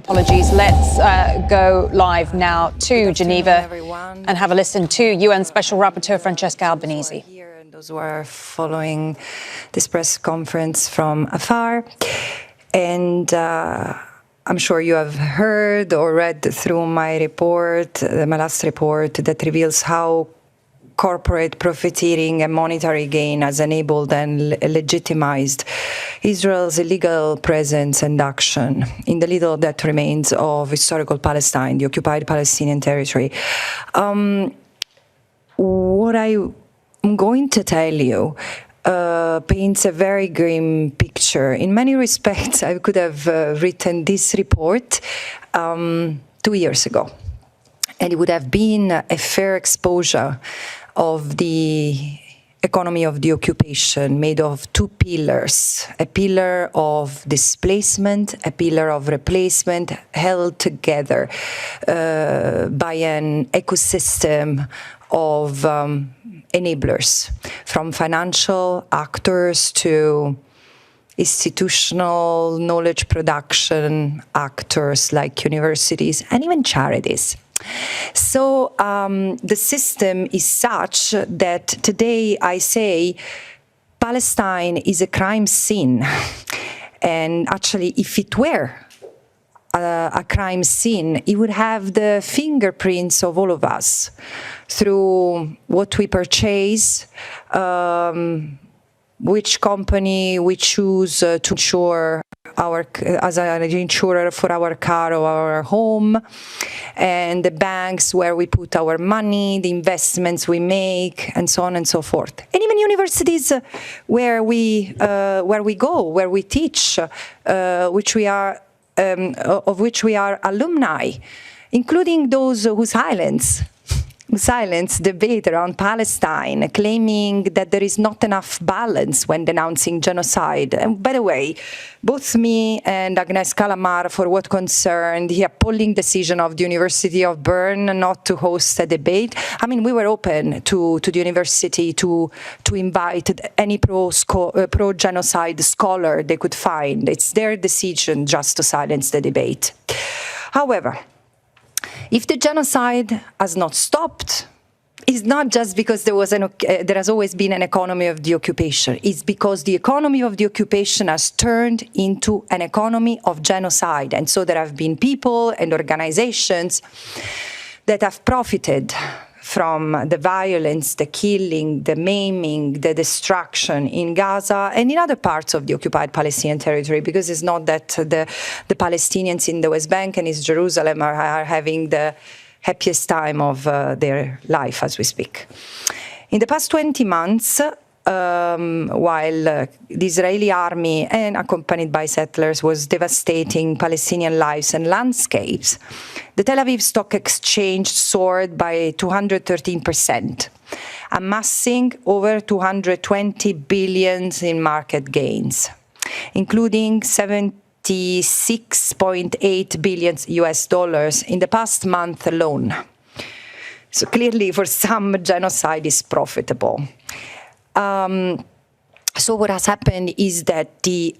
Apologies. Let's go live now to Geneva and have a listen to UN Special Rapporteur Francesca Albanese. Those who are following this press conference from afar. And I'm sure you have heard or read through my report, my last report, that reveals how corporate profiteering and monetary gain has enabled and legitimized Israel's illegal presence and action in the little that remains of historical Palestine, the occupied Palestinian territory. What I'm going to tell you paints a very grim picture. In many respects, I could have written this report 2 years ago, and it would have been a fair exposure of the economy of the occupation, made of two pillars: a pillar of displacement, a pillar of replacement, held together by an ecosystem of enablers, from financial actors to institutional knowledge production actors like universities and even charities. So the system is such that today I say Palestine is a crime scene. And actually, if it were a crime scene, it would have the fingerprints of all of us through what we purchase, which company we choose to insure as an insurer for our car or our home, and the banks where we put our money, the investments we make, and so on and so forth. And even universities where we go, where we teach, of which we are alumni, including those who silence debate around Palestine, claiming that there is not enough balance when denouncing genocide. And by the way, both me and Agnes Calamar, for what concerned the appalling decision of the University of Bern not to host a debate, I mean, we were open to the university to invite any pro-genocide scholar they could find. It's their decision just to silence the debate. However, if the genocide has not stopped, it's not just because there has always been an economy of the occupation. It's because the economy of the occupation has turned into an economy of genocide. And so there have been people and organizations that have profited from the violence, the killing, the maiming, the destruction in Gaza and in other parts of the occupied Palestinian territory, because it's not that the Palestinians in the West Bank and East Jerusalem are having the happiest time of their life as we speak. In the past 20 months, while the Israeli army, and accompanied by settlers, was devastating Palestinian lives and landscapes, the Tel Aviv Stock Exchange soared by 213%, amassing over 220 billion in market gains, including 76.8 billion US dollars in the past month alone. So clearly, for some, genocide is profitable. So what has happened is that the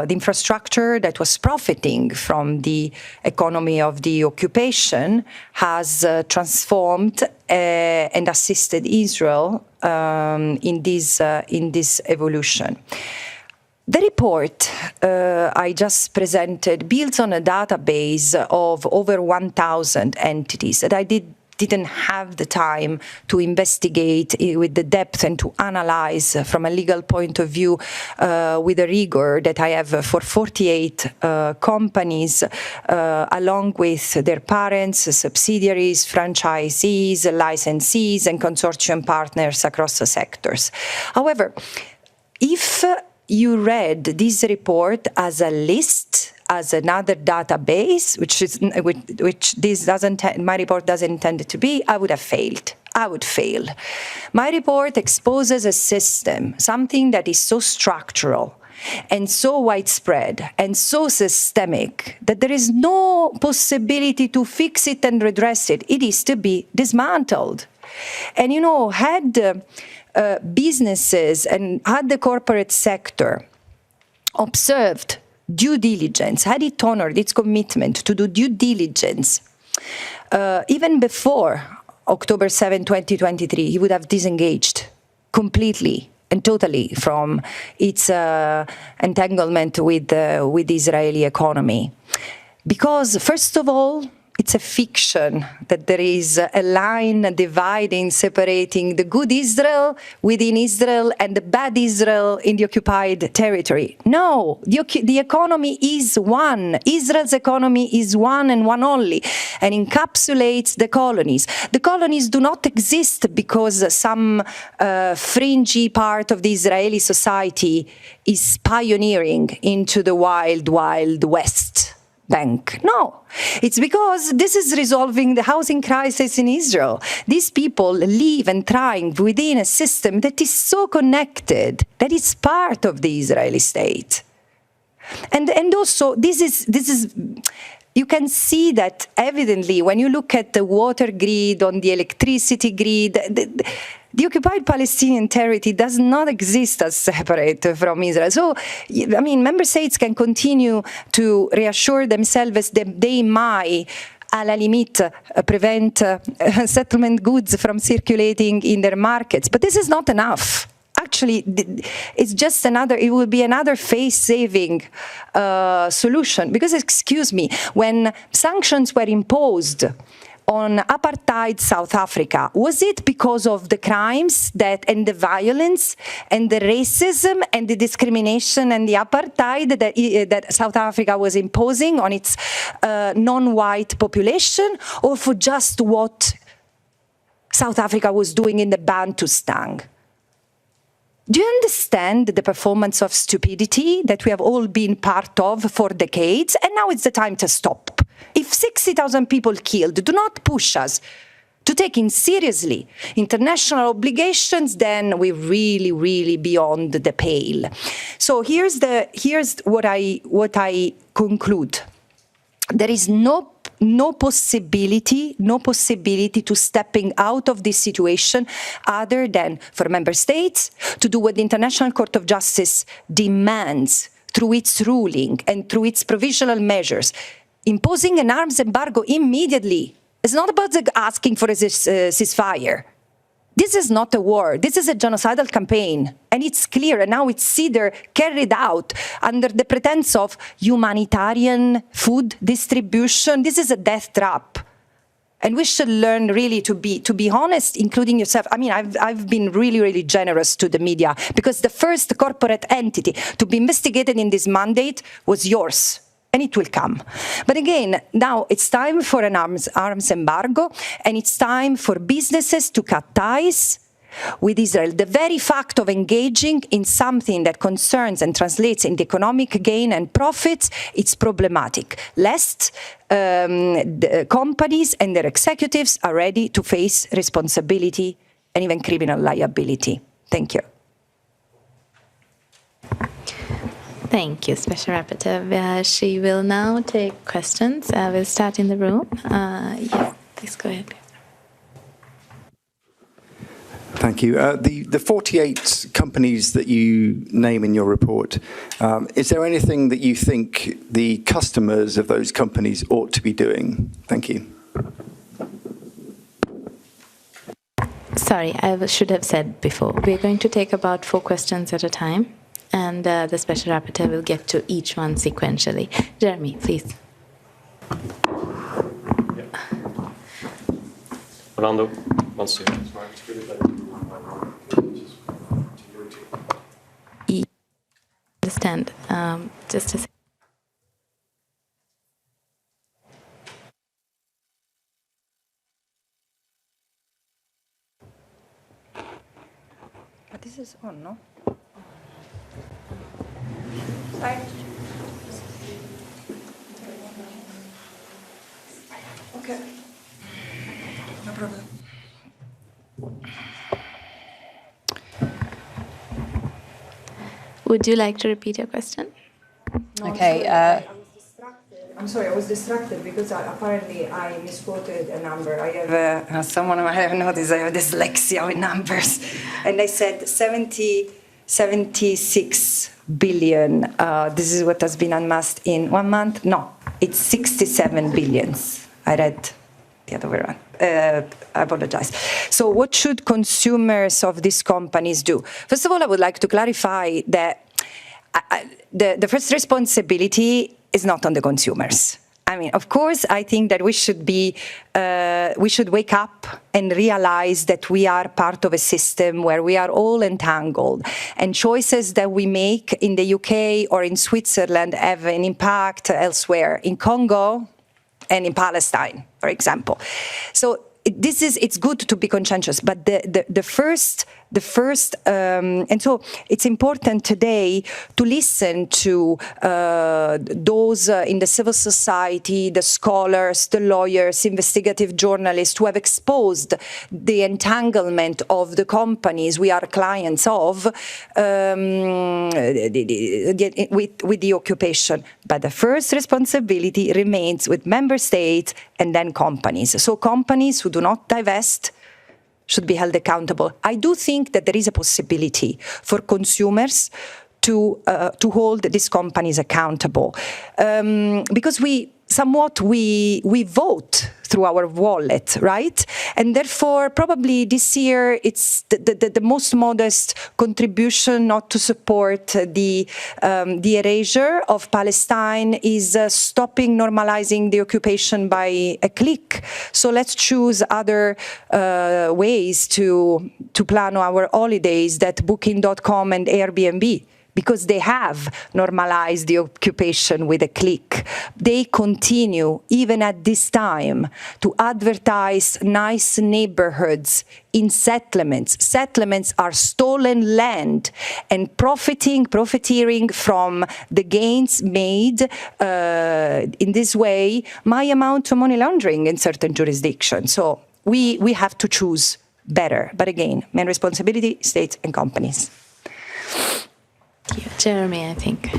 infrastructure that was profiting from the economy of the occupation has transformed and assisted Israel in this evolution. The report I just presented builds on a database of over 1,000 entities that I didn't have the time to investigate with the depth and to analyze from a legal point of view with the rigor that I have for 48 companies, along with their parents, subsidiaries, franchisees, licensees, and consortium partners across the sectors. However, if you read this report as a list, as another database, which my report doesn't intend it to be, I would have failed. I would fail. My report exposes a system, something that is so structural and so widespread and so systemic that there is no possibility to fix it and redress it. It is to be dismantled. And, you know, had businesses and had the corporate sector observed due diligence, had it honored its commitment to do due diligence, even before October 7, 2023, he would have disengaged completely and totally from its entanglement with the Israeli economy. Because, first of all, it's a fiction that there is a line dividing, separating the good Israel within Israel and the bad Israel in the occupied territory. No, the economy is one. Israel's economy is one and one only, and encapsulates the colonies. The colonies do not exist because some fringy part of the Israeli society is pioneering into the wild, wild West Bank. No, it's because this is resolving the housing crisis in Israel. These people live and thrive within a system that is so connected, that is part of the Israeli state. And also, this is you can see that evidently when you look at the water grid, on the electricity grid. The occupied Palestinian territory does not exist as separate from Israel. So, I mean, member states can continue to reassure themselves that they might, à la limite, prevent settlement goods from circulating in their markets. But this is not enough. Actually, it's just another, it will be another face-saving solution. Because, excuse me, when sanctions were imposed on apartheid South Africa, was it because of the crimes and the violence and the racism and the discrimination and the apartheid that South Africa was imposing on its non-white population, or for just what South Africa was doing in the Bantustan? Do you understand the performance of stupidity that we have all been part of for decades? And now it's the time to stop. If 60,000 people killed do not push us to take in seriously international obligations, then we're really, really beyond the pale. So here's what I conclude. There is no possibility to stepping out of this situation other than for member states to do what the International Court of Justice demands through its ruling and through its provisional measures. Imposing an arms embargo immediately is not about asking for a ceasefire. This is not a war. This is a genocidal campaign. And it's clear, and now it's either carried out under the pretense of humanitarian food distribution. This is a death trap. And we should learn really to be honest, including yourself. I mean, I've been really, really generous to the media because the first corporate entity to be investigated in this mandate was yours. And it will come. But again, now it's time for an arms embargo, and it's time for businesses to cut ties with Israel. The very fact of engaging in something that concerns and translates into economic gain and profits, it's problematic, lest the companies and their executives are ready to face responsibility and even criminal liability. Thank you. Thank you, Special Rapporteur. She will now take questions. We'll start in the room. Yes, please go ahead. Thank you. The 48 companies that you name in your report, is there anything that you think the customers of those companies ought to be doing? Thank you. Sorry, I should have said before. We're going to take about 4 questions at a time. And the Special Rapporteur will get to each one sequentially. Jeremy, please. Orlando wants to. Understand. Just a second. But this is on, no? Okay. No problem. Would you like to repeat your question? No, Okay. I'm sorry, I was distracted because apparently I misquoted a number. I have someone I have noticed I have dyslexia with numbers, and I said 70 76 billion. This is what has been unmasked in 1 month. No, it's 67 billions. I read the other way around. I apologize. So what should consumers of these companies do? First of all, I would like to clarify that the first responsibility is not on the consumers. I mean, of course, I think that we should wake up and realize that we are part of a system where we are all entangled, and choices that we make in the UK or in Switzerland have an impact elsewhere, in Congo and in Palestine, for example. So it's good to be conscientious, but the first, and so it's important today to listen to those in the civil society, the scholars, the lawyers, investigative journalists who have exposed the entanglement of the companies we are clients of with the occupation. But the first responsibility remains with member states and then companies. So companies who do not divest should be held accountable. I do think that there is a possibility for consumers to hold these companies accountable, because we vote through our wallet, right? And therefore, probably this year, it's the most modest contribution not to support the erasure of Palestine is stopping normalizing the occupation by a click. So let's choose other ways to plan our holidays that Booking.com and Airbnb, because they have normalized the occupation with a click. They continue, even at this time, to advertise nice neighborhoods in settlements. Settlements are stolen land, and profiteering from the gains made in this way might amount to money laundering in certain jurisdictions. So we have to choose better. But again, main responsibility, states and companies. Jeremy, I think.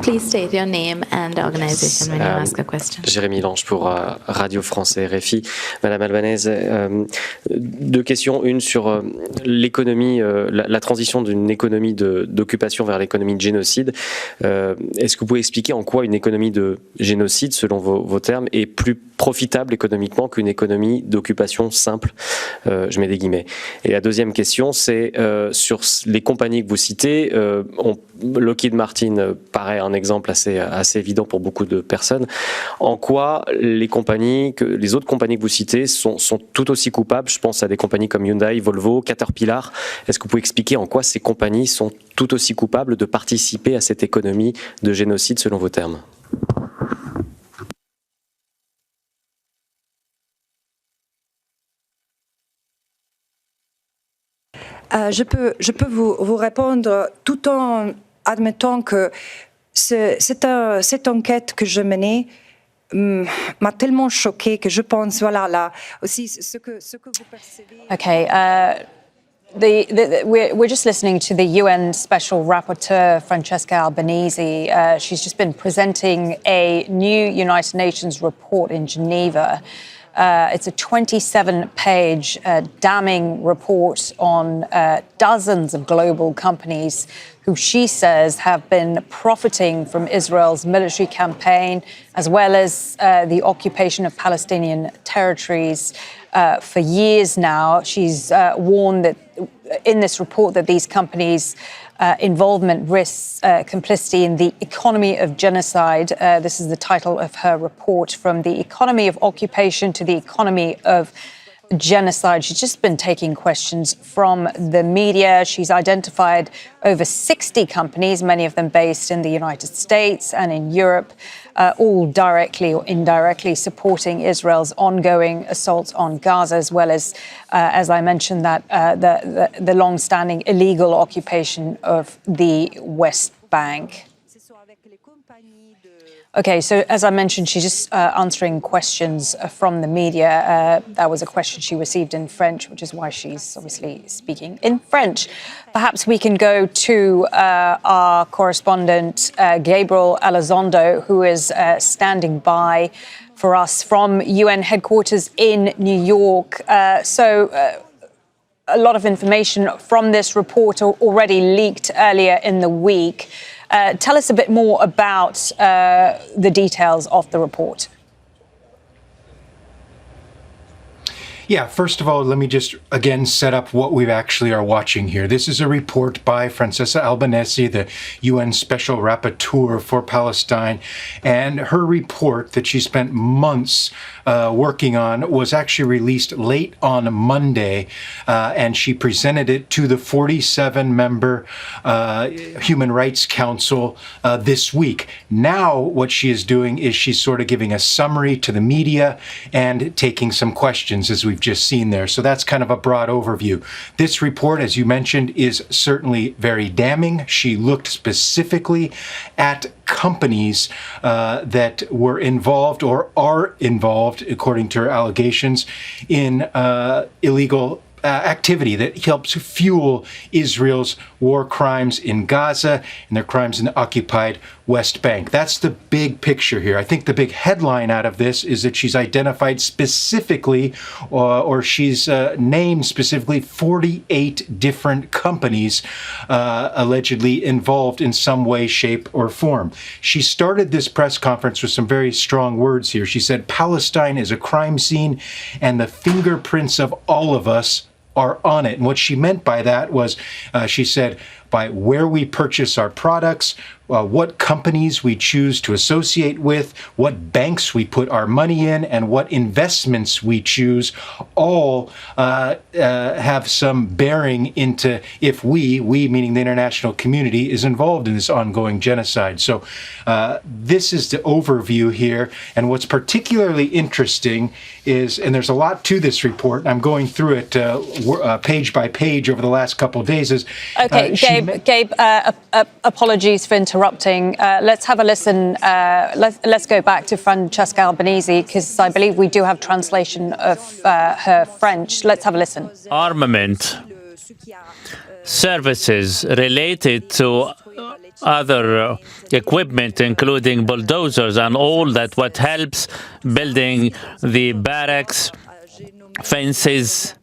Please state your name and organization when you ask a question. Jérémy Lange pour Radio France et RFI. Madame Albanese, deux questions. Une sur l'économie, la transition d'une économie d'occupation vers l'économie de génocide. Est-ce que vous pouvez expliquer en quoi une économie de génocide, selon vos termes, est plus profitable économiquement qu'une économie d'occupation simple? Je mets des guillemets. Et la deuxième question, c'est sur les compagnies que vous citez. Lockheed Martin paraît un exemple assez évident pour beaucoup de personnes. En quoi les autres compagnies que vous citez sont tout aussi coupables? Je pense à des compagnies comme Hyundai, Volvo, Caterpillar. Est-ce que vous pouvez expliquer en quoi ces compagnies sont tout aussi coupables de participer à cette économie de génocide selon vos termes? Je peux vous répondre tout en admettant que cette enquête que je menais m'a tellement choquée que je pense, voilà, là aussi ce que vous percevez. Okay, we're just listening to the UN Special Rapporteur, Francesca Albanese. She's just been presenting a new United Nations report in Geneva. It's a 27-page damning report on dozens of global companies who she says have been profiting from Israel's military campaign, as well as the occupation of Palestinian territories for years now. She's warned that in this report that these companies' involvement risks complicity in the economy of genocide. This is the title of her report, From the Economy of Occupation to the Economy of Genocide. She's just been taking questions from the media. She's identified over 60 companies, many of them based in the United States and in Europe, all directly or indirectly supporting Israel's ongoing assaults on Gaza, as well as I mentioned, that the long-standing illegal occupation of the West Bank. Okay, so as I mentioned, she's just answering questions from the media. That was a question she received in French, which is why she's obviously speaking in French. Perhaps we can go to our correspondent, Gabriel Elizondo, who is standing by for us from UN headquarters in New York. So, a lot of information from this report already leaked earlier in the week. Tell us a bit more about the details of the report. Yeah, first of all, let me just again set up what we actually are watching here. This is a report by Francesca Albanese, the UN Special Rapporteur for Palestine, and her report that she spent months working on was actually released late on Monday, and she presented it to the 47-member Human Rights Council this week. Now, what she is doing is she's sort of giving a summary to the media and taking some questions, as we've just seen there. So that's kind of a broad overview. This report, as you mentioned, is certainly very damning. She looked specifically at companies that were involved or are involved, according to her allegations, in illegal activity that helps fuel Israel's war crimes in Gaza and their crimes in the occupied West Bank. That's the big picture here. I think the big headline out of this is that she's identified specifically, or she's named specifically 48 different companies allegedly involved in some way, shape, or form. She started this press conference with some very strong words here. She said, "Palestine is a crime scene, and the fingerprints of all of us are on it." And what she meant by that was, she said, by where we purchase our products, what companies we choose to associate with, what banks we put our money in, and what investments we choose, all have some bearing into if we meaning the international community, is involved in this ongoing genocide. So this is the overview here. And what's particularly interesting is, and there's a lot to this report, and I'm going through it page by page over the last couple of days, is okay, Gabe, apologies for interrupting. Let's have a listen. Let's go back to Francesca Albanese, because I believe we do have translation of her French. Let's have a listen. Armament services related to other equipment, including bulldozers and all that, what helps building the barracks, fences,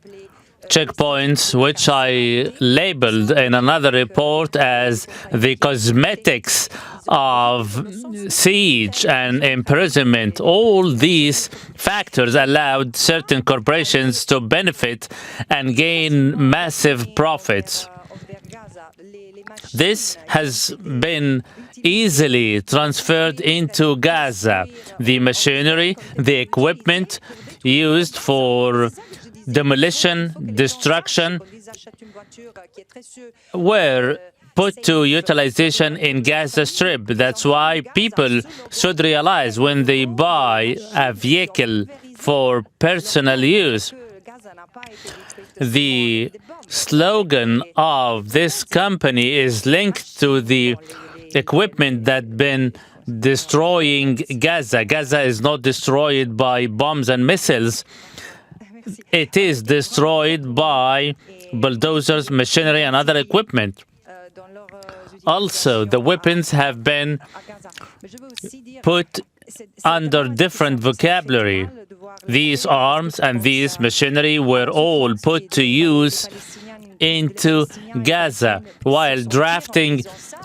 checkpoints, which I labeled in another report as the cosmetics of siege and imprisonment. All these factors allowed certain corporations to benefit and gain massive profits. This has been easily transferred into Gaza. The machinery, the equipment used for demolition, destruction, were put to utilization in Gaza Strip. That's why people should realize when they buy a vehicle for personal use, the slogan of this company is linked to the equipment that been destroying Gaza. Gaza is not destroyed by bombs and missiles. It is destroyed by bulldozers, machinery, and other equipment. Also, the weapons have been put under different vocabulary. These arms and these machinery were all put to use into Gaza. While drafting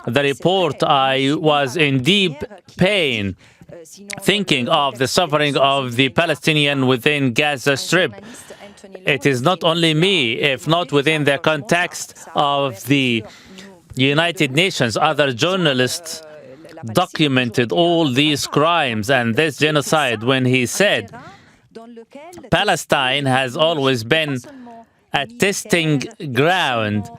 the report, I was in deep pain, thinking of the suffering of the Palestinian within Gaza Strip. It is not only me, if not within the context of the United Nations, other journalists documented all these crimes and this genocide when he said Palestine has always been a testing ground,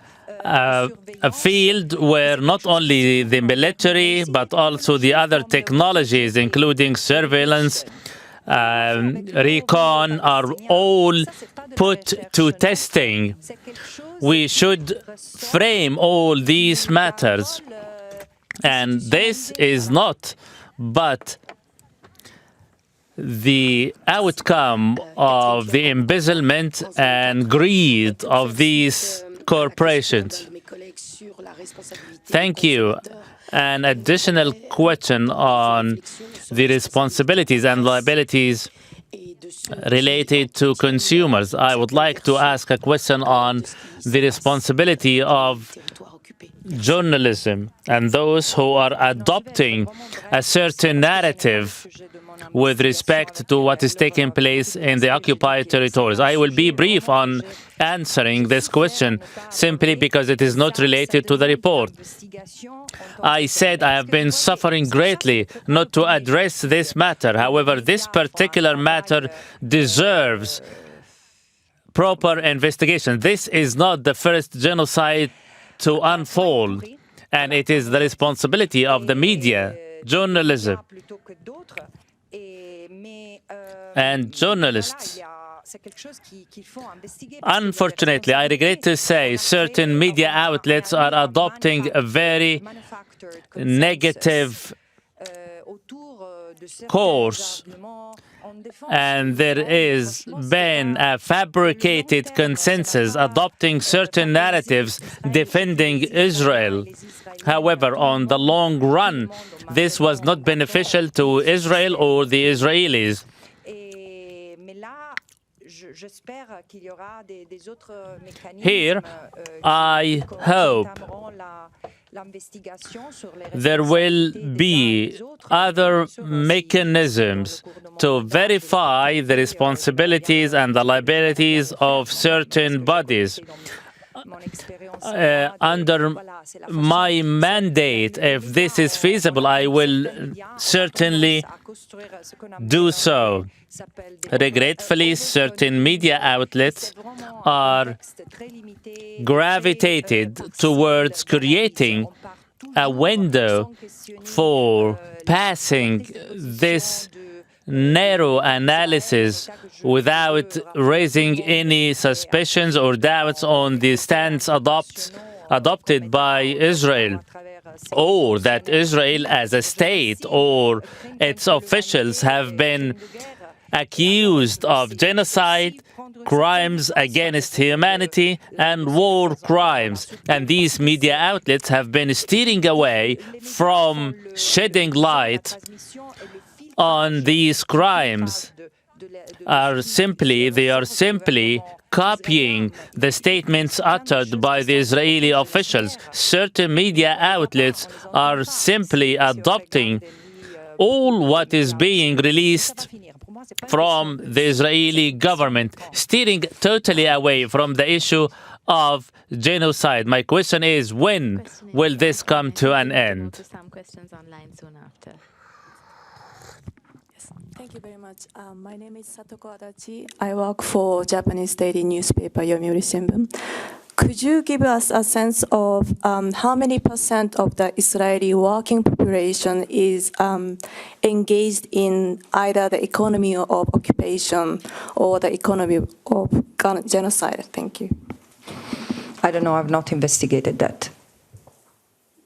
a field where not only the military but also the other technologies, including surveillance, recon, are all put to testing. We should frame all these matters. And this is not but the outcome of the embezzlement and greed of these corporations. Thank you. An additional question on the responsibilities and liabilities related to consumers. I would like to ask a question on the responsibility of journalism and those who are adopting a certain narrative with respect to what is taking place in the occupied territories. I will be brief on answering this question simply because it is not related to the report. I said I have been suffering greatly not to address this matter. However, this particular matter deserves proper investigation. This is not the first genocide to unfold, and it is the responsibility of the media, journalism, and journalists. Unfortunately, I regret to say certain media outlets are adopting a very negative course, and there is been a fabricated consensus adopting certain narratives defending Israel. However, on the long run, this was not beneficial to Israel or the Israelis. Here, I hope there will be other mechanisms to verify the responsibilities and the liabilities of certain bodies. Under my mandate, if this is feasible, I will certainly do so. Regretfully, certain media outlets are gravitated towards creating a window for passing this narrow analysis without raising any suspicions or doubts on the stance adopted by Israel, or that Israel as a state or its officials have been accused of genocide, crimes against humanity, and war crimes. And these media outlets have been steering away from shedding light on these crimes. They are simply copying the statements uttered by the Israeli officials. Certain media outlets are simply adopting all what is being released from the Israeli government, steering totally away from the issue of genocide. My question is, when will this come to an end? Some questions online soon after. Thank you very much. My name is Satoko Adachi. I work for Japanese daily newspaper Yomiuri Shimbun. Could you give us a sense of how many % of the Israeli working population is engaged in either the economy of occupation or the economy of genocide? Thank you. I don't know, I've not investigated that.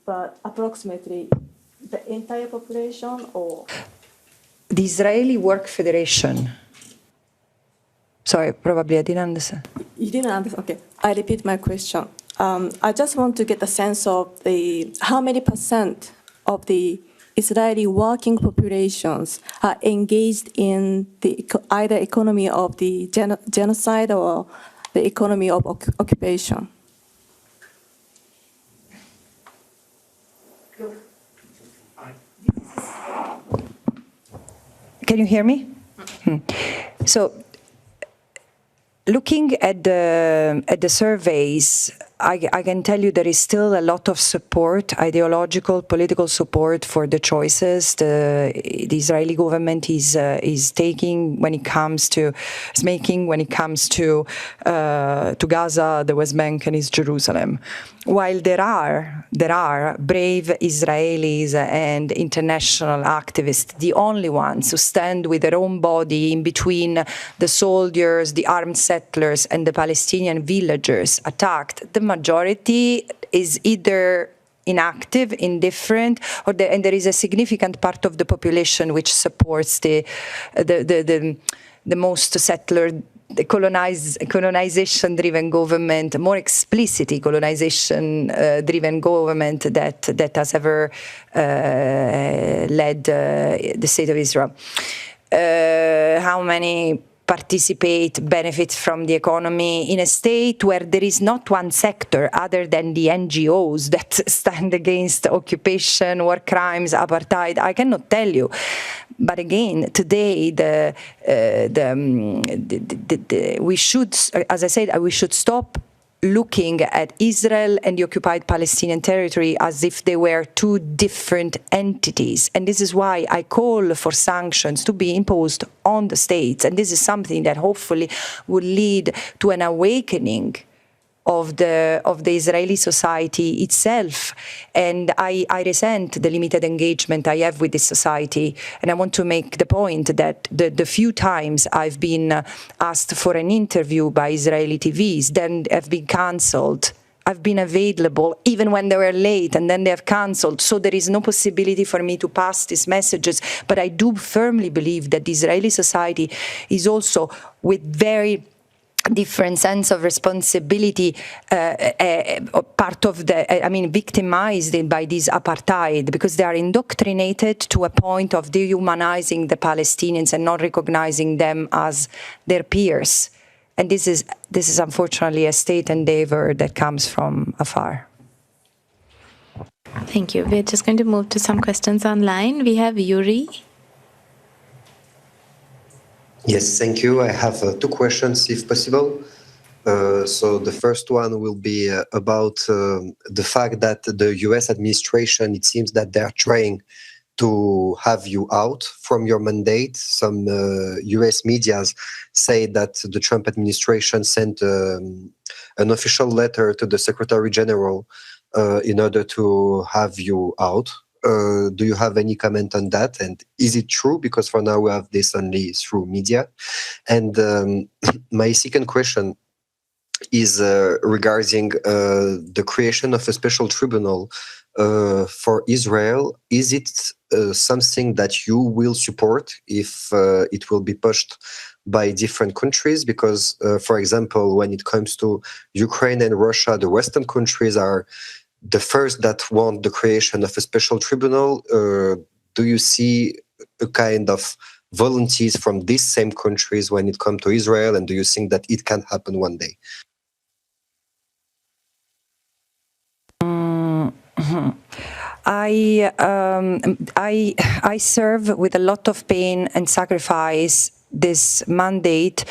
But approximately the entire population, or? The Israeli Work Federation. Sorry, probably I didn't understand. You didn't understand? Okay. I repeat my question. I just want to get a sense of how many % of the Israeli working populations are engaged in the either economy of the genocide or the economy of occupation. Can you hear me? So, looking at the surveys, I can tell you there is still a lot of support, ideological, political support for the choices the Israeli government is taking when it comes to Gaza, the West Bank, and East Jerusalem. While there are brave Israelis and international activists, the only ones who stand with their own body in between the soldiers, the armed settlers, and the Palestinian villagers attacked, the majority is either inactive, indifferent, and there is a significant part of the population which supports the most settler, the colonization-driven government, more explicitly colonization-driven government that has ever led the state of Israel. how many participate, benefit from the economy in a state where there is not one sector other than the NGOs that stand against occupation, war crimes, apartheid. I cannot tell you. But again, today, we should, as I said, we should stop looking at Israel and the occupied Palestinian territory as if they were two different entities. And this is why I call for sanctions to be imposed on the states. And this is something that hopefully will lead to an awakening of the Israeli society itself. And I resent the limited engagement I have with this society. And I want to make the point that the few times I've been asked for an interview by Israeli TVs, then have been cancelled. I've been available even when they were late, and then they have cancelled. So there is no possibility for me to pass these messages. But I do firmly believe that the Israeli society is also with very different sense of responsibility, part of victimized by this apartheid, because they are indoctrinated to a point of dehumanizing the Palestinians and not recognizing them as their peers. And this is unfortunately a state endeavor that comes from afar. Thank you. We're just going to move to some questions online. We have Yuri. Yes, thank you. I have two questions, if possible. So the first one will be about the fact that the US administration, it seems that they are trying to have you out from your mandate. Some US medias say that the Trump administration sent an official letter to the Secretary General in order to have you out. Do you have any comment on that? And is it true? Because for now we have this only through media. And my second question is regarding the creation of a special tribunal for Israel. Is it something that you will support if it will be pushed by different countries? Because, for example, when it comes to Ukraine and Russia, the Western countries are the first that want the creation of a special tribunal. Do you see a kind of volunteers from these same countries when it comes to Israel, and do you think that it can happen one day? I serve with a lot of pain and sacrifice this mandate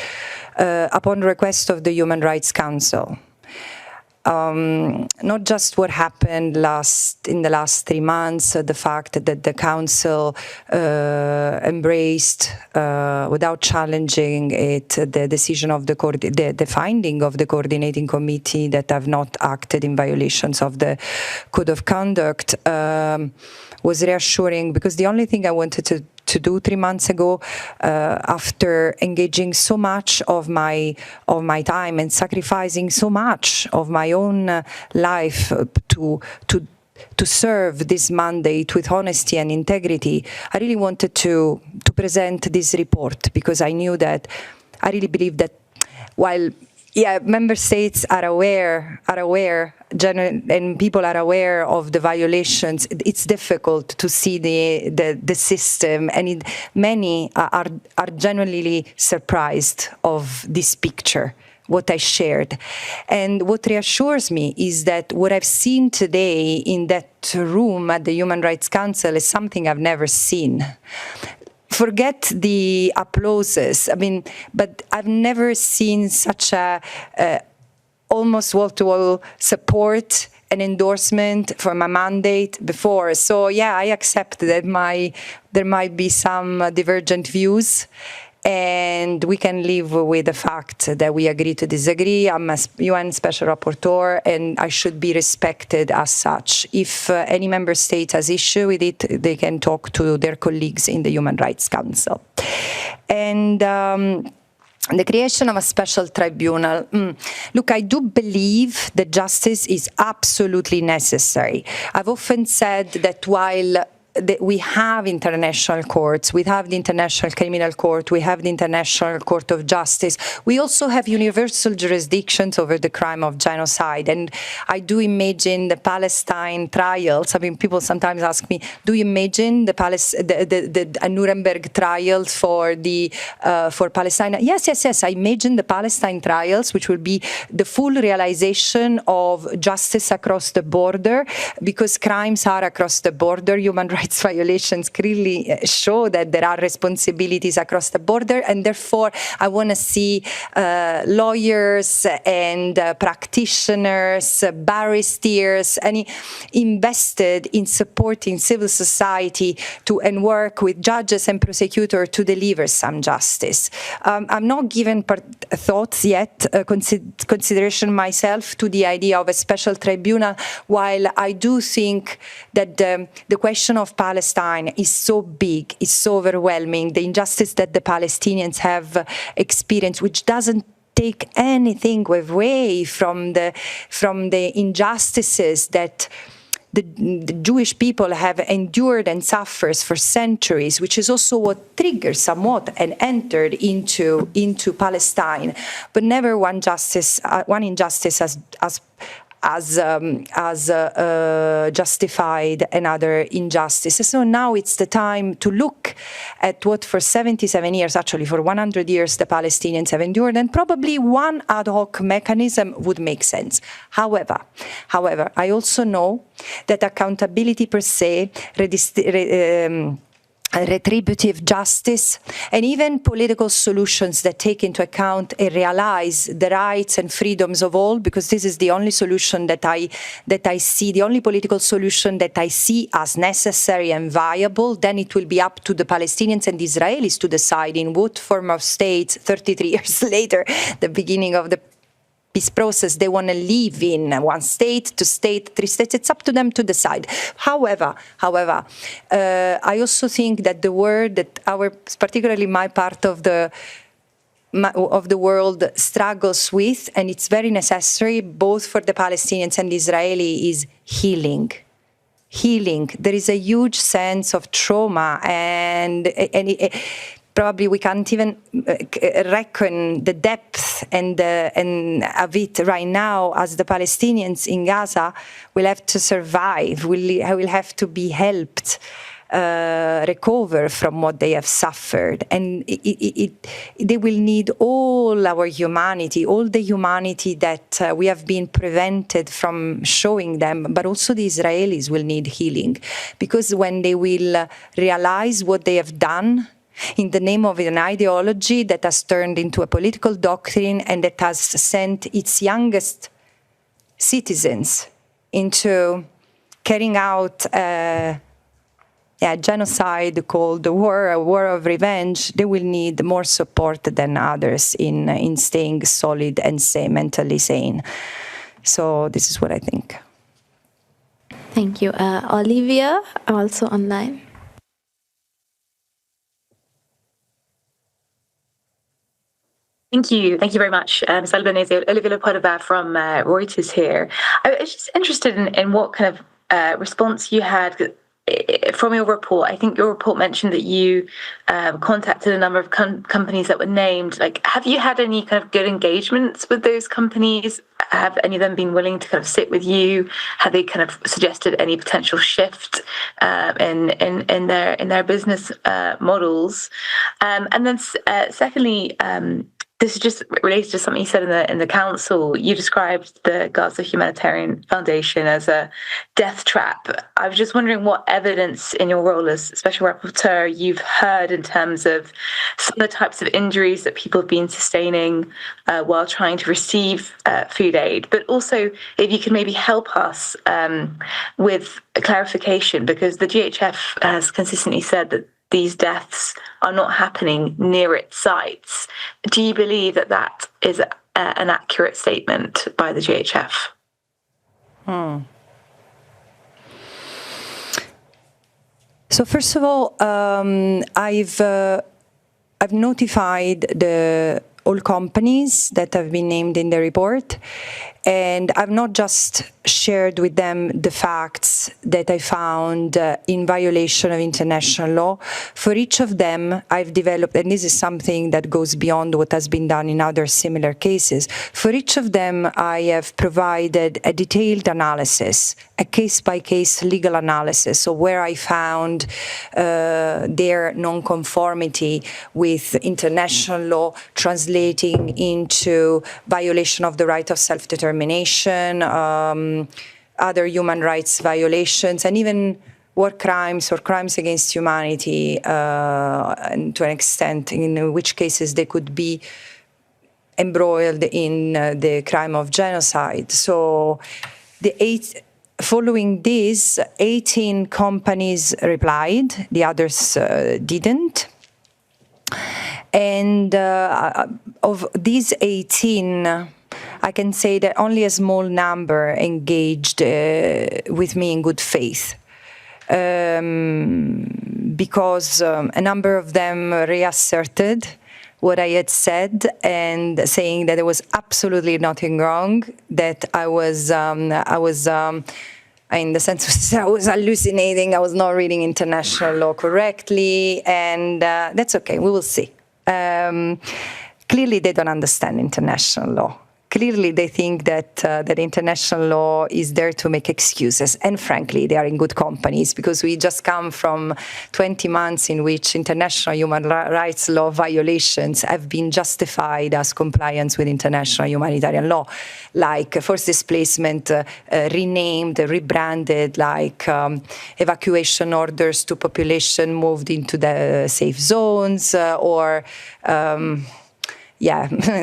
upon request of the Human Rights Council. Not just what happened in the last 3 months, the fact that the council embraced, without challenging it, the decision of the finding of the coordinating committee that have not acted in violations of the code of conduct, was reassuring, because the only thing I wanted to do 3 months ago, after engaging so much of my time and sacrificing so much of my own life to serve this mandate with honesty and integrity, I really wanted to present this report, because I really believe that while member states are aware, and people are aware of the violations, it's difficult to see the system, and many are genuinely surprised of this picture, what I shared. And what reassures me is that what I've seen today in that room at the Human Rights Council is something I've never seen. Forget the applauses, but I've never seen such a almost wall-to-wall support and endorsement for my mandate before. So I accept that there might be some divergent views, and we can live with the fact that we agree to disagree. I'm a UN Special Rapporteur, and I should be respected as such. If any member state has issue with it, they can talk to their colleagues in the Human Rights Council. And the creation of a special tribunal. Look, I do believe that justice is absolutely necessary. I've often said that while we have international courts, we have the International Criminal Court, we have the International Court of Justice. We also have universal jurisdictions over the crime of genocide. And I do imagine the Palestine trials. I mean, people sometimes ask me, do you imagine the Nuremberg trials for Palestine? Yes. I imagine the Palestine trials, which will be the full realization of justice across the border, because crimes are across the border. Human rights violations clearly show that there are responsibilities across the border, and therefore I want to see lawyers and practitioners, barristers, invested in supporting civil society and work with judges and prosecutors to deliver some justice. I'm not given thoughts yet, consideration myself to the idea of a special tribunal, while I do think that the question of Palestine is so big, is so overwhelming, the injustice that the Palestinians have experienced, which doesn't take anything away from the injustices that the Jewish people have endured and suffered for centuries, which is also what triggered somewhat and entered into Palestine, but never one injustice as justified another injustice. So now it's the time to look at what for 77 years, actually for 100 years, the Palestinians have endured, and probably one ad hoc mechanism would make sense. However, I also know that accountability per se, retributive justice, and even political solutions that take into account and realize the rights and freedoms of all, because this is the only solution that I see, the only political solution that I see as necessary and viable. Then it will be up to the Palestinians and the Israelis to decide in what form of state, 33 years later, the beginning of the peace process, they want to live in, one state, two states, three states. It's up to them to decide. However, I also think that the word that particularly my part of the world struggles with, and it's very necessary both for the Palestinians and the Israeli, is healing. There is a huge sense of trauma, and probably we can't even reckon the depth and of it right now, as the Palestinians in Gaza will have to survive, will have to be helped recover from what they have suffered. And they will need all our humanity, all the humanity that we have been prevented from showing them, but also the Israelis will need healing, because when they will realize what they have done in the name of an ideology that has turned into a political doctrine and that has sent its youngest citizens into carrying out a genocide called a war of revenge, they will need more support than others in staying solid and mentally sane. So this is what I think. Thank you. Olivia, also online. Thank you very much. Ms. Albanese, Olivia Lepadova from Reuters here. I was just interested in what kind of response you had from your report. I think your report mentioned that you contacted a number of companies that were named. Like, have you had any kind of good engagements with those companies? Have any of them been willing to kind of sit with you? Have they kind of suggested any potential shift in their business models? And then secondly, this is just related to something you said in the council. You described the Gaza Humanitarian Foundation as a death trap. I was just wondering what evidence in your role as Special Rapporteur you've heard in terms of some of the types of injuries that people have been sustaining while trying to receive food aid, but also if you could maybe help us with a clarification, because the GHF has consistently said that these deaths are not happening near its sites. Do you believe that is an accurate statement by the GHF? So first of all, I've notified all companies that have been named in the report, And I've not just shared with them the facts that I found in violation of international law. For each of them, I've developed, and this is something that goes beyond what has been done in other similar cases. For each of them, I have provided a detailed analysis, a case-by-case legal analysis, so where I found their non-conformity with international law translating into violation of the right of self-determination, other human rights violations, and even war crimes or crimes against humanity, and to an extent in which cases they could be embroiled in the crime of genocide. So following this, 18 companies replied, the others didn't. And of these 18, I can say that only a small number engaged with me in good faith, because a number of them reasserted what I had said and saying that there was absolutely nothing wrong, that I was in the sense I was hallucinating, I was not reading international law correctly, and that's okay, we will see. Clearly they don't understand international law. Clearly they think that that international law is there to make excuses, and frankly they are in good companies, because we just come from 20 months in which international human rights law violations have been justified as compliance with international humanitarian law, like forced displacement renamed, rebranded, like evacuation orders to population moved into the safe zones, or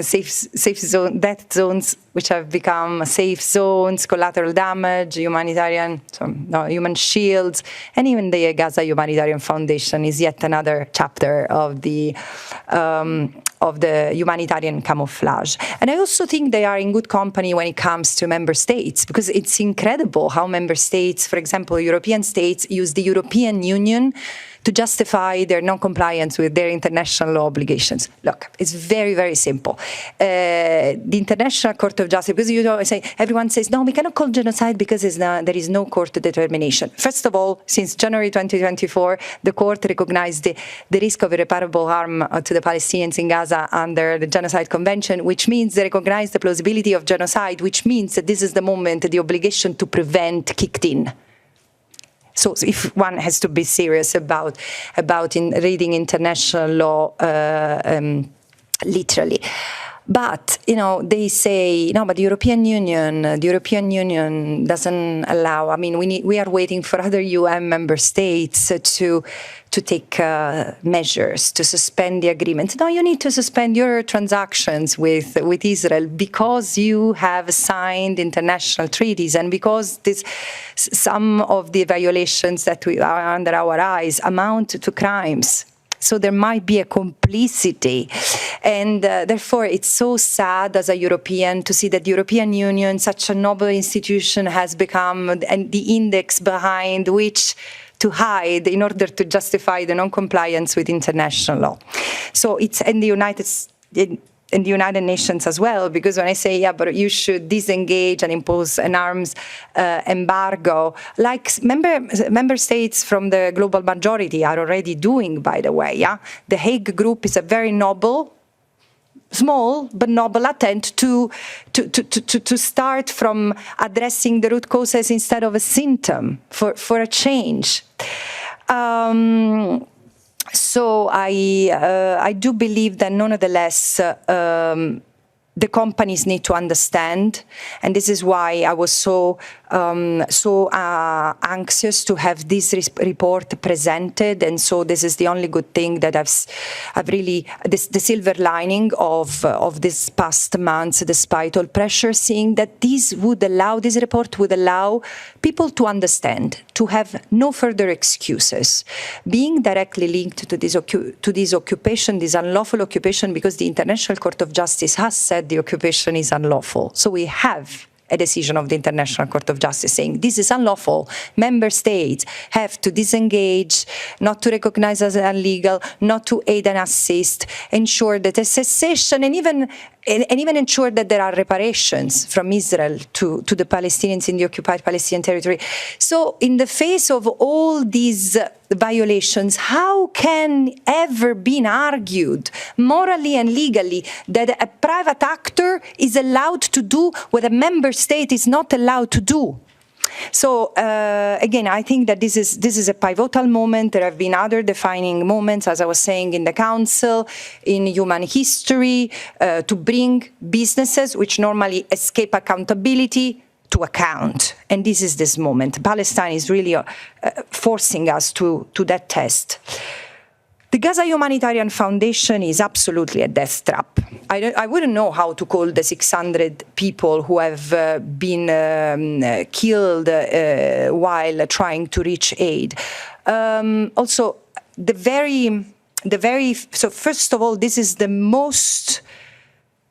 safe zone, death zones, which have become safe zones, collateral damage, human shields, and even the Gaza Humanitarian Foundation is yet another chapter of the humanitarian camouflage. And I also think they are in good company when it comes to member states, because it's incredible how member states, for example, European states, use the European Union to justify their non-compliance with their international law obligations. Look, it's very, very simple. The International Court of Justice, because everyone says, no, we cannot call genocide because there is no court determination. First of all, since January 2024, the court recognized the risk of irreparable harm to the Palestinians in Gaza under the Genocide Convention, which means they recognize the plausibility of genocide, which means that this is the moment the obligation to prevent kicked in. So if one has to be serious about reading international law literally. But, they say, no, but the European Union doesn't allow, I mean, we are waiting for other UN member states to take measures to suspend the agreement. No, you need to suspend your transactions with Israel because you have signed international treaties, and because some of the violations that are under our eyes amount to crimes. So there might be a complicity. And therefore, it's so sad as a European to see that the European Union, such a noble institution, has become the index behind which to hide in order to justify the non-compliance with international law. So it's in the United Nations as well, because when I say, yeah, but you should disengage and impose an arms embargo, like member states from the global majority are already doing, by the way, yeah? The Hague Group is a very small but noble attempt to start from addressing the root causes instead of a symptom for a change. So I do believe that nonetheless the companies need to understand, and this is why I was so anxious to have this report presented. And so this is the only good thing that I've really, the silver lining of this past months, despite all pressure, seeing that this report would allow people to understand, to have no further excuses, being directly linked to this occupation, this unlawful occupation, because the International Court of Justice has said the occupation is unlawful. So we have a decision of the International Court of Justice saying this is unlawful. Member states have to disengage, not to recognize as illegal, not to aid and assist, ensure that a cessation and even and even ensure that there are reparations from Israel to the Palestinians in the occupied Palestinian territory. So in the face of all these violations, how can ever be argued morally and legally that a private actor is allowed to do what a member state is not allowed to do? So again, I think that this is a pivotal moment. There have been other defining moments, as I was saying, in the Council, in human history, to bring businesses which normally escape accountability to account. And this is this moment. Palestine is really forcing us to that test. The Gaza Humanitarian Foundation is absolutely a death trap. I wouldn't know how to call the 600 people who have been killed while trying to reach aid. Also, so first of all, this is the most,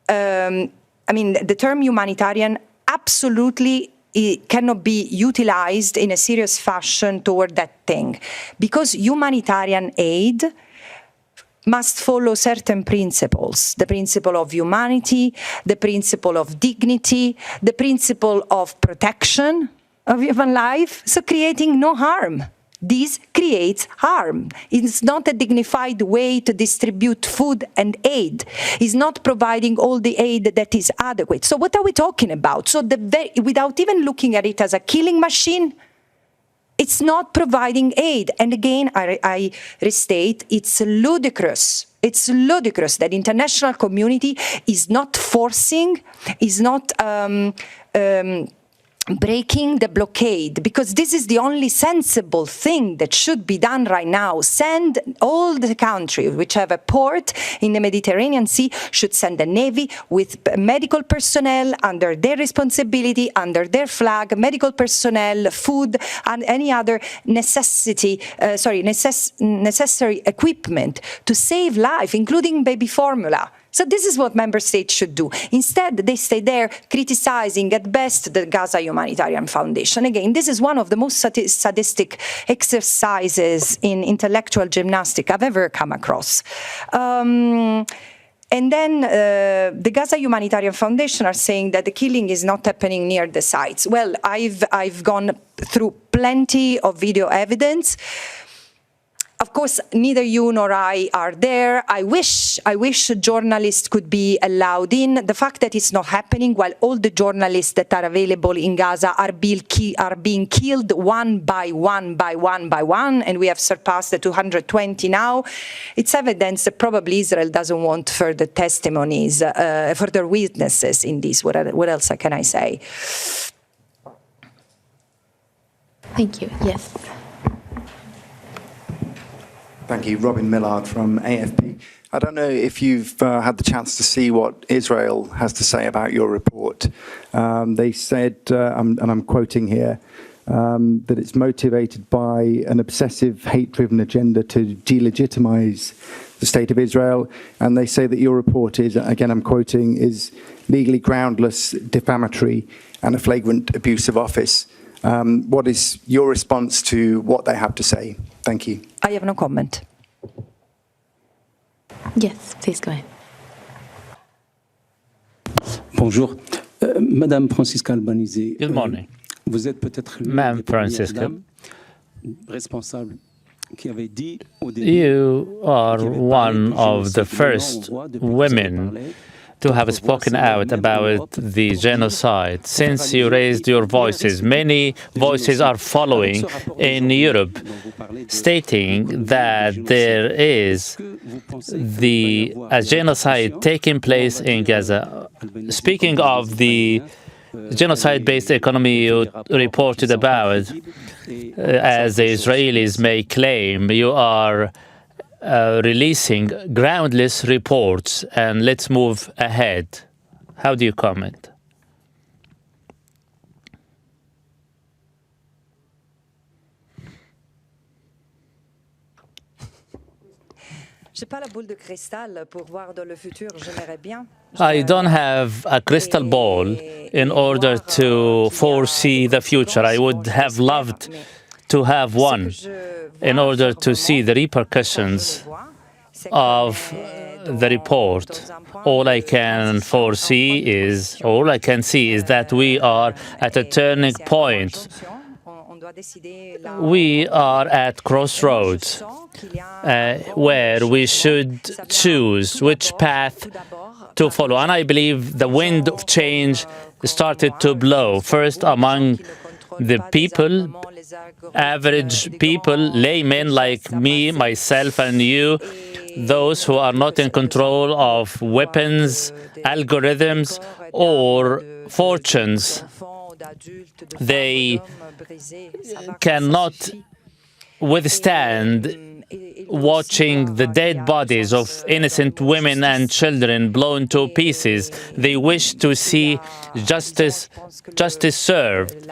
the term humanitarian absolutely it cannot be utilized in a serious fashion toward that thing, because humanitarian aid must follow certain principles: the principle of humanity, the principle of dignity, the principle of protection of human life, so creating no harm. This creates harm. It's not a dignified way to distribute food and aid. It's not providing all the aid that is adequate. So what are we talking about? So without even looking at it as a killing machine, it's not providing aid. And again, I restate, it's ludicrous. It's ludicrous that the international community is not forcing, is not breaking the blockade, because this is the only sensible thing that should be done right now. Send all the countries which have a port in the Mediterranean Sea, should send a navy with medical personnel under their responsibility, under their flag, medical personnel, food, and any other necessary equipment to save life, including baby formula. So this is what member states should do. Instead, they stay there criticizing at best the Gaza Humanitarian Foundation. Again, this is one of the most sadistic exercises in intellectual gymnastics I've ever come across. And then the Gaza Humanitarian Foundation are saying that the killing is not happening near the sites. Well, I've gone through plenty of video evidence. Of course, neither you nor I are there. I wish journalists could be allowed in. The fact that it's not happening, while all the journalists that are available in Gaza are being killed one by one, and we have surpassed the 220 now, it's evidence that probably Israel doesn't want further testimonies, further witnesses in this. What else can I say? Thank you. Yes. Thank you. Robin Millard from AFP. I don't know if you've had the chance to see what Israel has to say about your report. They said, and I'm quoting here, that it's motivated by an obsessive, hate-driven agenda to delegitimize the state of Israel. And they say that your report is, again I'm quoting, is legally groundless, defamatory, and a flagrant abuse of office. What is your response to what they have to say? Thank you. I have no comment. Yes, please go ahead. Bonjour. Madame Francesca Albanese. Good morning. Vous êtes peut-être Ma'am Francesca, responsable qui avait dit au début you are one of the first women to have spoken out about the genocide. Since you raised your voices, many voices are following in Europe, stating that there is a genocide taking place in Gaza. Speaking of the genocide-based economy you reported about, as the Israelis may claim, you are releasing groundless reports, and let's move ahead. How do you comment? I don't have a crystal ball in order to foresee the future. I would have loved to have one in order to see the repercussions of the report. All I can see is that we are at a turning point. We are at crossroads where we should choose which path to follow. And I believe the wind of change started to blow, first among the people, average people, laymen like me, myself, and you, those who are not in control of weapons, algorithms, or fortunes. They cannot withstand watching the dead bodies of innocent women and children blown to pieces. They wish to see justice served.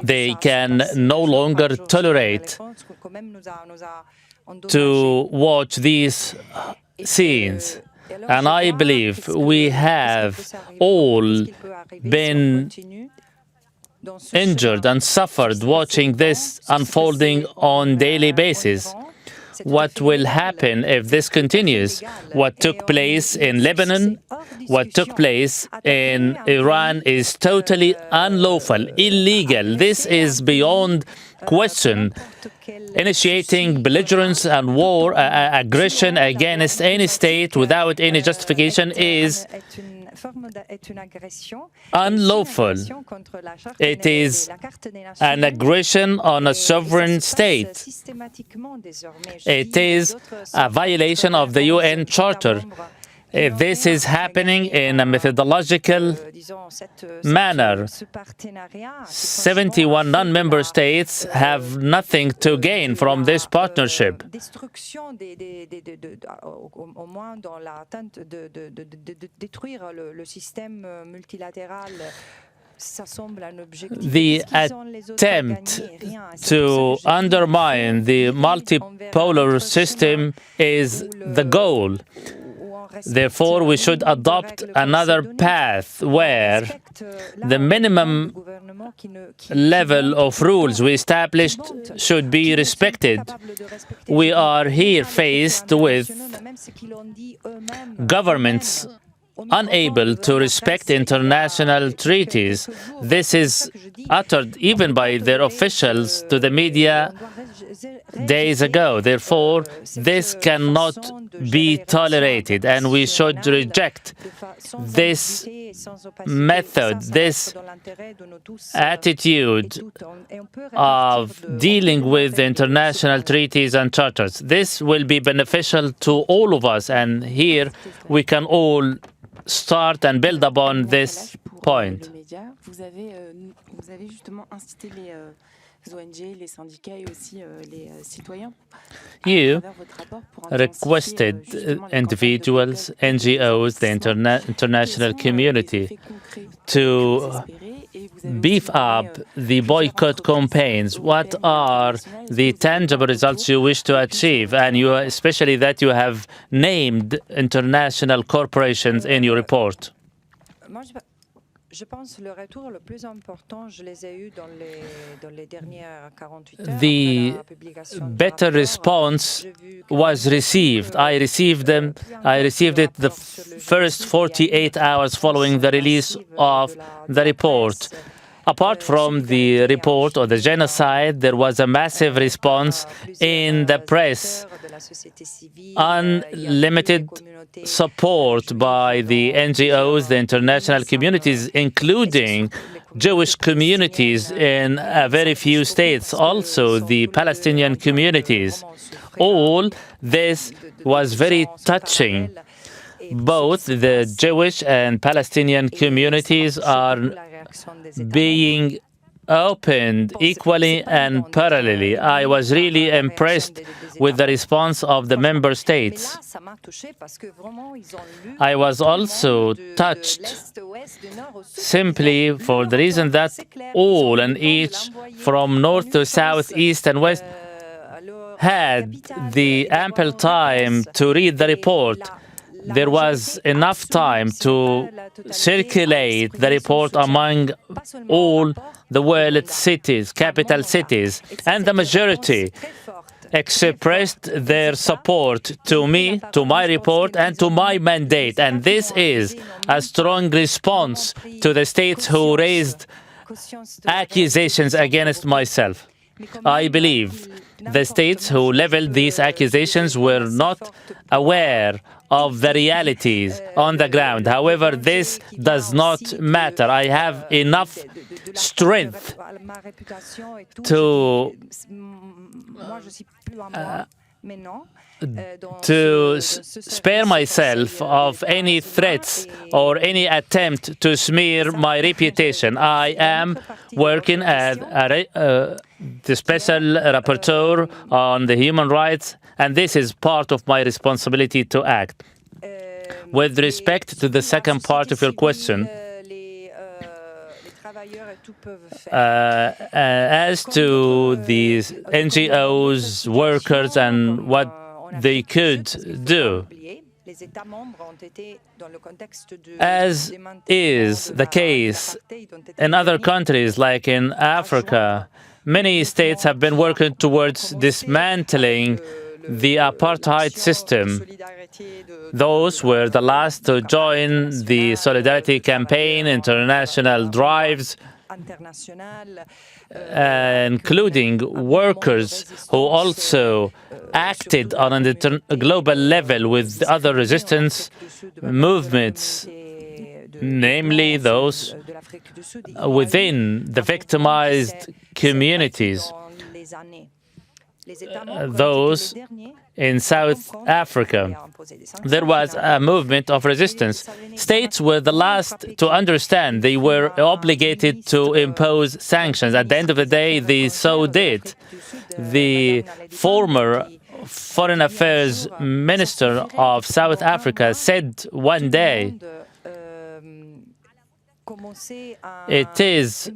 They can no longer tolerate to watch these scenes. And I believe we have all been injured and suffered watching this unfolding on daily basis. What will happen if this continues? What took place in Lebanon, what took place in Iran is totally unlawful, illegal. This is beyond question. Initiating belligerence and war, aggression against any state without any justification is unlawful. It is an aggression on a sovereign state. It is a violation of the UN Charter. This is happening in a methodological manner. 71 non-member states have nothing to gain from this partnership. The attempt to undermine the multipolar system is the goal. Therefore, we should adopt another path where the minimum level of rules we established should be respected. We are here faced with governments unable to respect international treaties. This is uttered even by their officials to the media days ago. Therefore, this cannot be tolerated, and we should reject this method, this attitude of dealing with international treaties and charters. This will be beneficial to all of us, and here we can all start and build upon this point. You requested individuals, NGOs, the international community to beef up the boycott campaigns. What are the tangible results you wish to achieve? And you, especially that you have named international corporations in your report. The better response was received. I received it the first 48 hours following the release of the report. Apart from the report or the genocide, there was a massive response in the press. Unlimited support by the NGOs, the international communities, including Jewish communities in a very few states, also the Palestinian communities. All this was very touching. Both the Jewish and Palestinian communities are being opened equally and parallelly. I was really impressed with the response of the member states. I was also touched simply for the reason that all and each from north to south, east and west had the ample time to read the report. There was enough time to circulate the report among all the world cities, capital cities, and the majority expressed their support to me, to my report, and to my mandate. And this is a strong response to the states who raised accusations against myself. I believe the states who leveled these accusations were not aware of the realities on the ground. However, this does not matter. I have enough strength to spare myself of any threats or any attempt to smear my reputation. I am working as the special rapporteur on the human rights, and this is part of my responsibility to act. With respect to the second part of your question, as to these NGOs, workers, and what they could do, as is the case in other countries like in Africa, many states have been working towards dismantling the apartheid system. Those were the last to join the Solidarity Campaign, international drives, including workers who also acted on a global level with other resistance movements, namely those within the victimized communities, those in South Africa. There was a movement of resistance. States were the last to understand. They were obligated to impose sanctions. At the end of the day, they so did. The former Foreign Affairs Minister of South Africa said one day, it is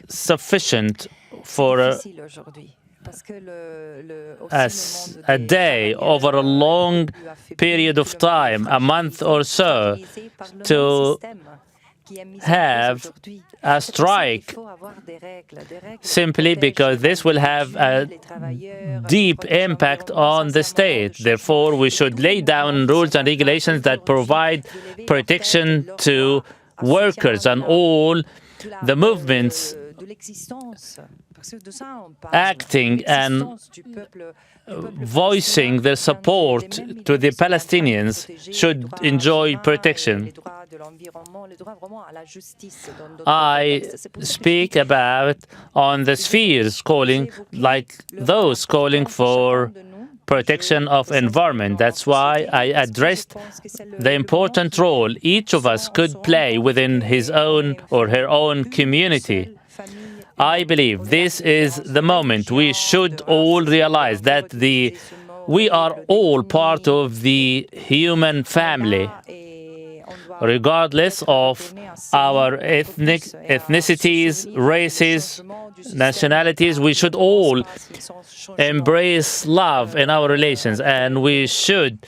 sufficient for a day over a long period of time, a month or so, to have a strike, simply because this will have a deep impact on the state. Therefore, we should lay down rules and regulations that provide protection to workers and all the movements acting and voicing their support to the Palestinians should enjoy protection. I speak about on the spheres calling, like those calling for protection of environment. That's why I addressed the important role each of us could play within his own or her own community. I believe this is the moment we should all realize that we are all part of the human family, regardless of our ethnicities, races, nationalities. We should all embrace love in our relations, and we should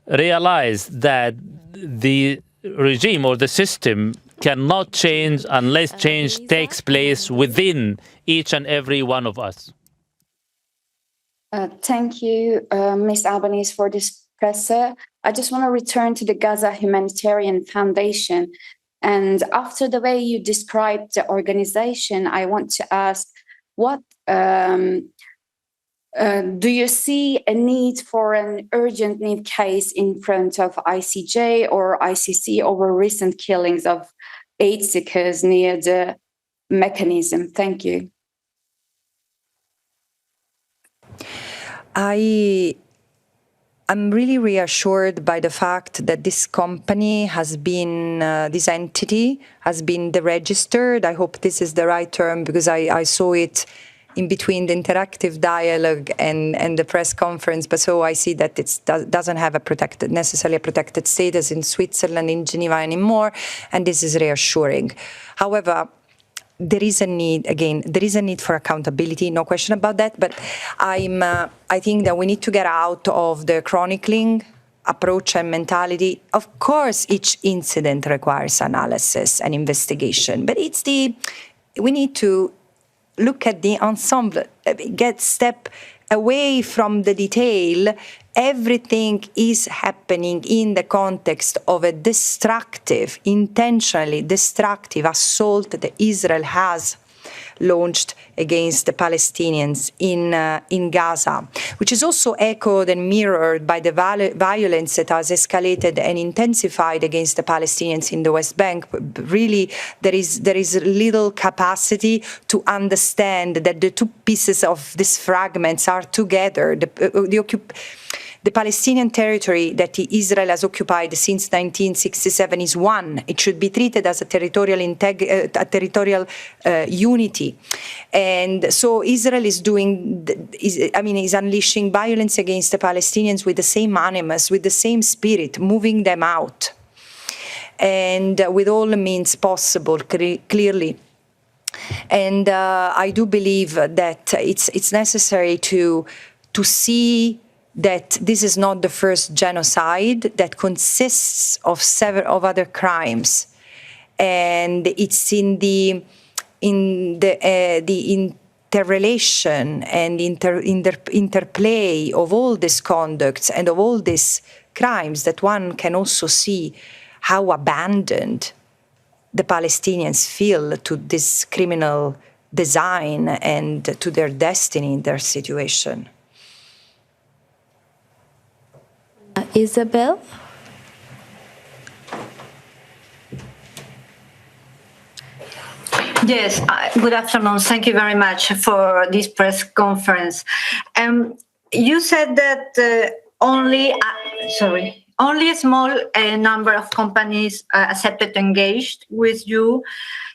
realize that the regime or the system cannot change unless change takes place within each and every one of us. Thank you, Ms. Albanese, for this presser. I just want to return to the Gaza Humanitarian Foundation. And after the way you described the organization, I want to ask, what do you see a need for an urgent need case in front of ICJ or ICC over recent killings of aid seekers near the mechanism? Thank you. I'm really reassured by the fact that this company has been, this entity has been deregistered. I hope this is the right term, because I saw it in between the interactive dialogue and the press conference, but so I see that it doesn't have necessarily a protected status in Switzerland, in Geneva anymore, and this is reassuring. However, there is a need, again, there is a need for accountability, no question about that, but I think that we need to get out of the chronicling approach and mentality. Of course, each incident requires analysis and investigation, but we need to look at the ensemble, away from the detail, everything is happening in the context of a intentionally destructive assault that Israel has launched against the Palestinians in Gaza, which is also echoed and mirrored by the violence that has escalated and intensified against the Palestinians in the West Bank. Really, there is little capacity to understand that the two pieces of these fragments are together. The Palestinian territory that Israel has occupied since 1967 is one. It should be treated as a territorial unity. And so Israel is unleashing violence against the Palestinians with the same animus, with the same spirit, moving them out. And with all the means possible, clearly. And I do believe that it's necessary to see that this is not the first genocide, that consists of several other crimes, and it's in the interrelation and interplay of all these conducts and of all these crimes that one can also see how abandoned the Palestinians feel to this criminal design and to their destiny in their situation. Isabel? Yes, good afternoon. Thank you very much for this press conference. You said that only a small number of companies accepted to engage with you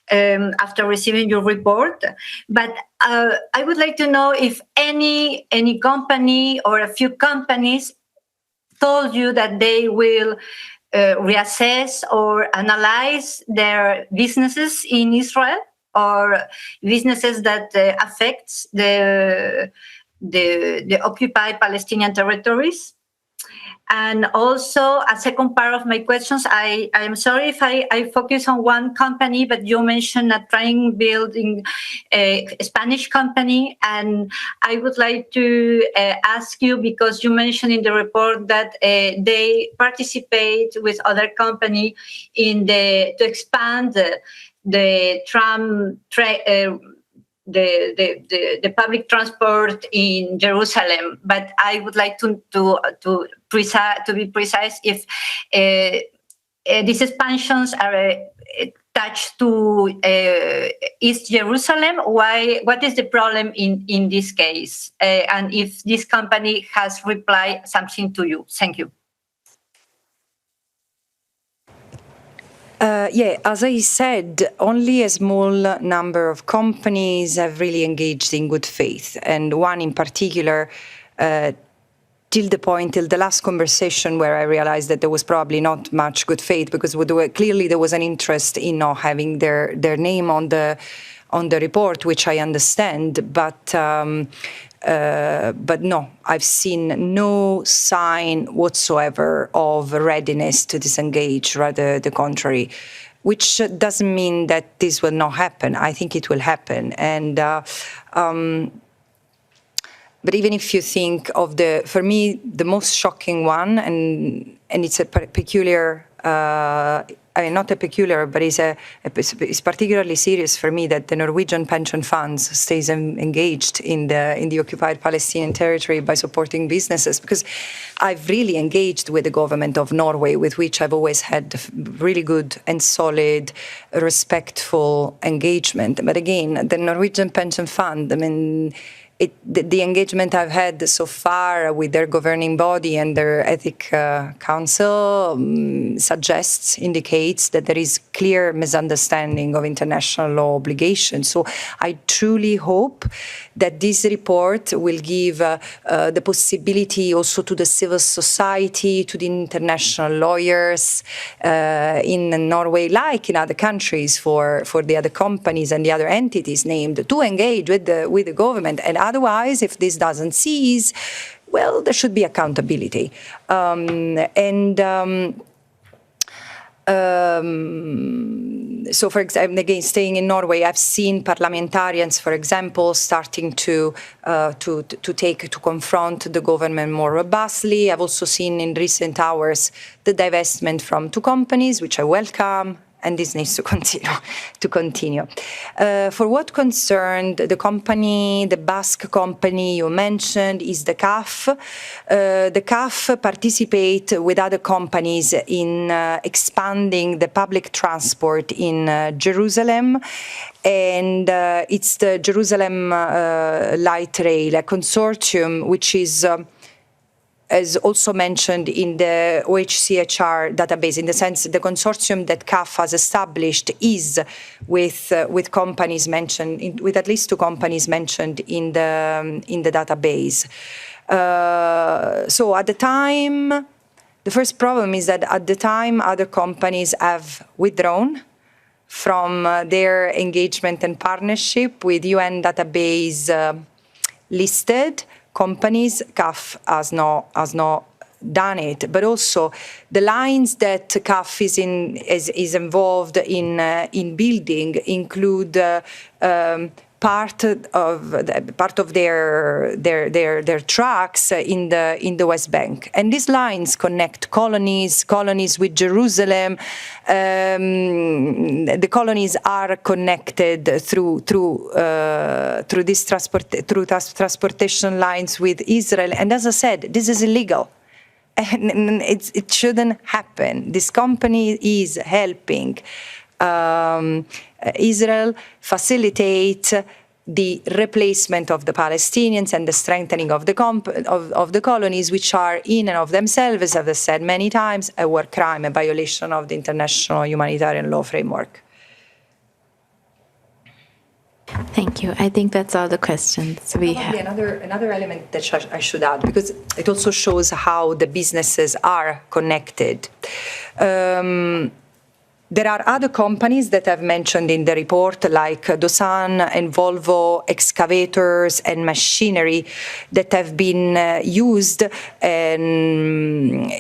after receiving your report. But I would like to know if any company or a few companies told you that they will reassess or analyze their businesses in Israel or businesses that affects the occupied Palestinian territories. And also, a second part of my questions, I am sorry if I focus on one company, but you mentioned a trying building a Spanish company, and I would like to ask you, because you mentioned in the report that they participate with other company to expand the public transport in Jerusalem, but I would like to be precise if these expansions are attached to East Jerusalem. What is the problem in this case? And if this company has replied something to you? Thank you. As I said, only a small number of companies have really engaged in good faith, and one in particular, till the last conversation where I realized that there was probably not much good faith, because clearly there was an interest in not having their name on the report, which I understand, but no, I've seen no sign whatsoever of readiness to disengage, rather the contrary, which doesn't mean that this will not happen. I think it will happen. And but even if you think of for me, the most shocking one, and it's a peculiar, not a peculiar, but it's particularly serious for me that the Norwegian pension funds stays engaged in the occupied Palestinian territory by supporting businesses, because I've really engaged with the government of Norway, with which I've always had really good and solid, respectful engagement. But again, the Norwegian pension fund, I mean, the engagement I've had so far with their governing body and their ethic council indicates that there is clear misunderstanding of international law obligations. So I truly hope that this report will give the possibility also to the civil society, to the international lawyers in Norway, like in other countries, for the other companies and the other entities named, to engage with the government. And otherwise, if this doesn't cease, well, there should be accountability. So, for example, again, staying in Norway, I've seen parliamentarians, for example, starting to confront the government more robustly. I've also seen in recent hours the divestment from 2 companies, which I welcome, and this needs to continue. For what concerned the company, the Basque company you mentioned is the CAF. The CAF participate with other companies in expanding the public transport in Jerusalem, and it's the Jerusalem Light Rail, a consortium which is as also mentioned in the OHCHR database, in the sense the consortium that CAF has established is with companies mentioned, with at least 2 companies mentioned in the database. So at the time, the first problem is that at the time other companies have withdrawn from their engagement and partnership with UN database listed companies. CAF has not done it, but also the lines that CAF is involved in building include part of their tracks in the West Bank, and these lines connect colonies with Jerusalem. The colonies are connected through these transportation lines with Israel, and as I said, this is illegal. And it shouldn't happen. This company is helping Israel facilitate the replacement of the Palestinians and the strengthening of the colonies, which are in and of themselves, as I've said many times, a war crime, a violation of the international humanitarian law framework. Thank you. I think that's all the questions we have. Another element that I should add, because it also shows how the businesses are connected. There are other companies that I've mentioned in the report, like Dosan and Volvo, excavators and machinery that have been used, and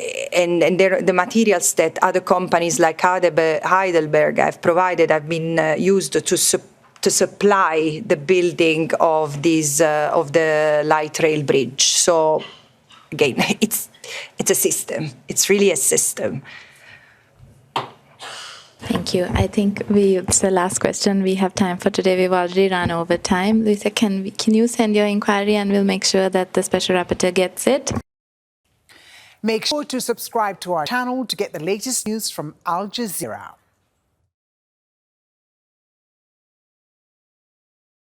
the materials that other companies like Heidelberg have provided have been used to supply the building of the light rail bridge. So again, it's a system. It's really a system. Thank you. I think it's the last question we have time for today. We've already run over time. Luisa, can you send your inquiry and we'll make sure that the Special Rapporteur gets it? Make sure to subscribe to our channel to get the latest news from Al Jazeera.